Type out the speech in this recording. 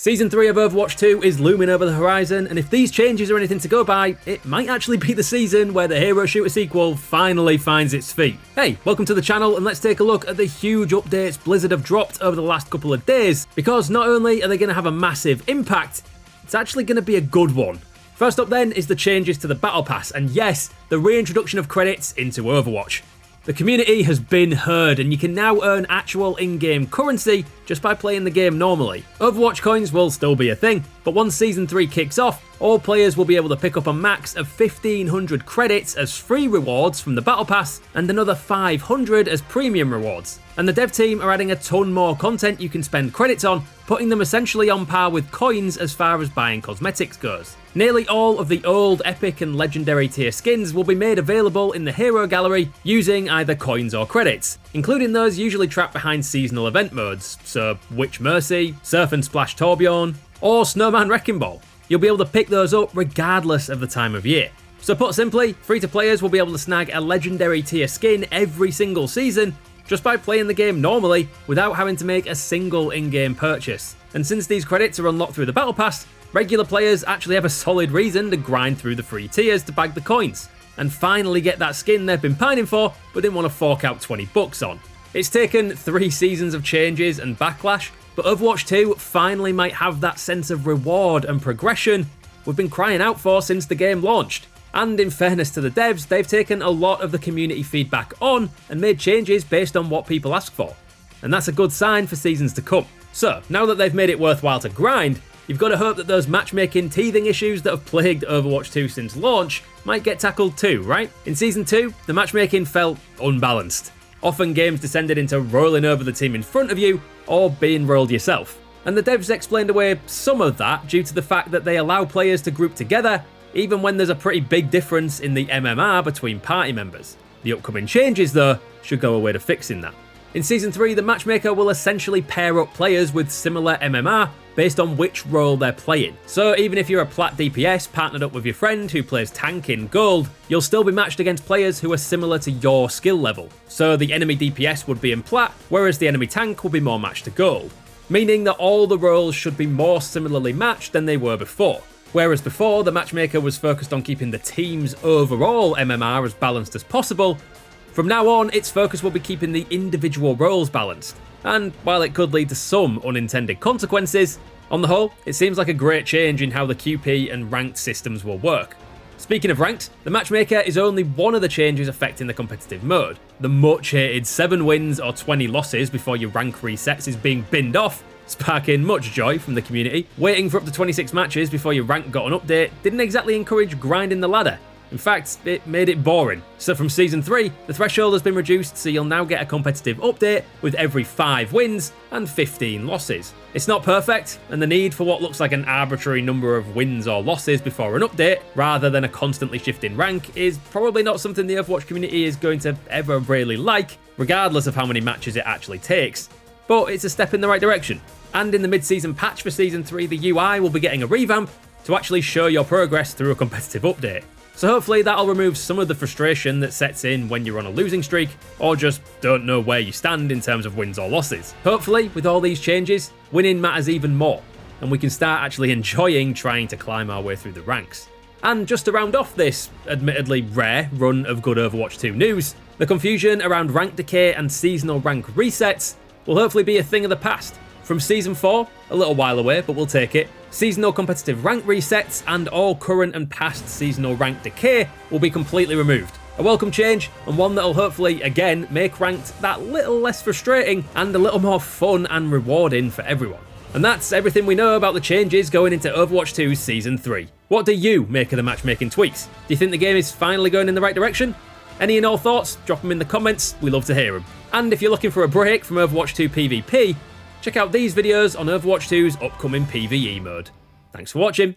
Season 3 of Overwatch 2 is looming over the horizon, and if these changes are anything to go by, it might actually be the season where the hero shooter sequel finally finds its feet. Hey, welcome to the channel, and let's take a look at the huge updates Blizzard have dropped over the last couple of days, because not only are they going to have a massive impact, it's actually going to be a good one. First up then is the changes to the Battle Pass, and yes, the reintroduction of credits into Overwatch. The community has been heard, and you can now earn actual in-game currency just by playing the game normally. Overwatch coins will still be a thing, but once Season 3 kicks off, all players will be able to pick up a max of 1,500 credits as free rewards from the Battle Pass, and another 500 as premium rewards. And the dev team are adding a ton more content you can spend credits on, putting them essentially on par with coins as far as buying cosmetics goes. Nearly all of the old, epic and legendary tier skins will be made available in the hero gallery using either coins or credits, including those usually trapped behind seasonal event modes, so Witch Mercy, Surf and Splash Torbjorn, or Snowman Wrecking Ball. You'll be able to pick those up regardless of the time of year. So put simply, free-to-players will be able to snag a legendary tier skin every single season just by playing the game normally without having to make a single in-game purchase. And since these credits are unlocked through the Battle Pass, regular players actually have a solid reason to grind through the free tiers to bag the coins, and finally get that skin they've been pining for but didn't want to fork out 20 bucks on. It's taken 3 seasons of changes and backlash, but Overwatch 2 finally might have that sense of reward and progression we've been crying out for since the game launched. And in fairness to the devs, they've taken a lot of the community feedback on and made changes based on what people ask for. And that's a good sign for seasons to come. So, now that they've made it worthwhile to grind, you've got to hope that those matchmaking teething issues that have plagued Overwatch 2 since launch might get tackled too, right? In Season 2, the matchmaking felt unbalanced. Often games descended into rolling over the team in front of you or being rolled yourself. And the devs explained away some of that due to the fact that they allow players to group together even when there's a pretty big difference in the MMR between party members. The upcoming changes, though, should go away to fixing that. In Season 3, the matchmaker will essentially pair up players with similar MMR based on which role they're playing. So even if you're a plat DPS partnered up with your friend who plays tank in gold, you'll still be matched against players who are similar to your skill level. So the enemy DPS would be in plat, whereas the enemy tank will be more matched to gold. Meaning that all the roles should be more similarly matched than they were before. Whereas before, the matchmaker was focused on keeping the team's overall MMR as balanced as possible, from now on, its focus will be keeping the individual roles balanced. And while it could lead to some unintended consequences, on the whole, it seems like a great change in how the QP and ranked systems will work. Speaking of ranked, the matchmaker is only one of the changes affecting the competitive mode. The much hated 7 wins or 20 losses before your rank resets is being binned off, sparking much joy from the community. Waiting for up to 26 matches before your rank got an update didn't exactly encourage grinding the ladder. In fact, it made it boring. So from Season 3, the threshold has been reduced, so you'll now get a competitive update with every 5 wins and 15 losses. It's not perfect, and the need for what looks like an arbitrary number of wins or losses before an update, rather than a constantly shifting rank, is probably not something the Overwatch community is going to ever really like, regardless of how many matches it actually takes. But it's a step in the right direction. And in the mid-season patch for Season 3, the UI will be getting a revamp to actually show your progress through a competitive update. So hopefully that'll remove some of the frustration that sets in when you're on a losing streak, or just don't know where you stand in terms of wins or losses. Hopefully, with all these changes, winning matters even more, and we can start actually enjoying trying to climb our way through the ranks. And just to round off this, admittedly rare, run of good Overwatch 2 news, the confusion around rank decay and seasonal rank resets will hopefully be a thing of the past. From Season 4, a little while away, but we'll take it, seasonal competitive rank resets and all current and past seasonal rank decay will be completely removed. A welcome change, and one that'll hopefully, again, make ranked that little less frustrating and a little more fun and rewarding for everyone. And that's everything we know about the changes going into Overwatch 2's Season 3. What do you make of the matchmaking tweaks? Do you think the game is finally going in the right direction? Any and all thoughts? Drop them in the comments, we love to hear them. And if you're looking for a break from Overwatch 2 PvP, check out these videos on Overwatch 2's upcoming PvE mode. Thanks for watching.